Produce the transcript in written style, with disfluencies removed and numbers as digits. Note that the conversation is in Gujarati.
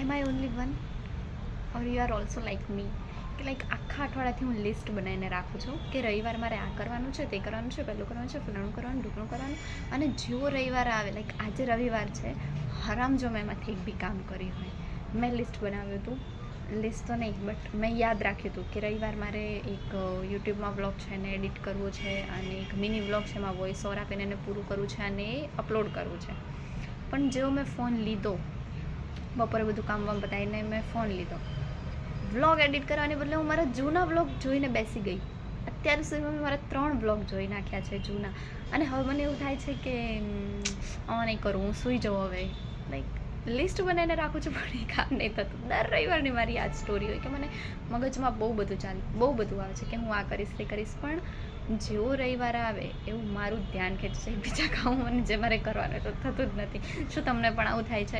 M I only one or you are also like me કે લાઈક આખા અઠવાડિયાથી હું લિસ્ટ બનાવીને રાખું છું કે રવિવાર મારે આ કરવાનું છે, તે કરવાનું છે, પેલું કરવાનું છે, ફલાણું કરવાનું, ઢૂકણું કરવાનું. અને જેવો રવિવાર આવે, લાઈક આજે રવિવાર છે, હરામ જો મેં એમાંથી એક બી કામ કર્યું હોય. મેં લિસ્ટ બનાવ્યું હતું, લિસ્ટ તો નહીં બટ મેં યાદ રાખ્યું હતું કે રવિવાર મારે એક યુટ્યુબમાં બ્લોગ છે એને એડિટ કરવું છે અને એક મિની બ્લોગ છે એમાં વોઇસ ઓવર આપીને એને પૂરું કરવું છે અને એ અપલોડ કરવું છે. પણ જેવો મેં ફોન લીધો, બપોરે બધું કામ વામ બતાવીને મેં ફોન લીધો, વ્લોગ એડિટ કરવાને બદલે હું મારા જૂના વ્લોગ જોઈને બેસી ગઈ. અત્યાર સુધીમાં મેં મારા 3 વ્લોગ જોઈ નાખ્યા છે જૂના. અને હવે મને એવું થાય છે કે નહીં કરું, હું સૂઈ જાઉં હવે. લાઈક લિસ્ટ બનાવીને રાખું છું પણ એ કામ નહીં થતું. દર રવિવારની મારી આ જ સ્ટોરી હોય કે મને મગજમાં બહુ બધું આવે છે કે હું આ કરીશ તે કરીશ, પણ જેવો રવિવાર આવે એવું મારું ધ્યાન ખેંચે છે બીજા કામ મને જે મારે કરવાનું તો થતું જ નથી. શું તમને પણ આવું થાય છે?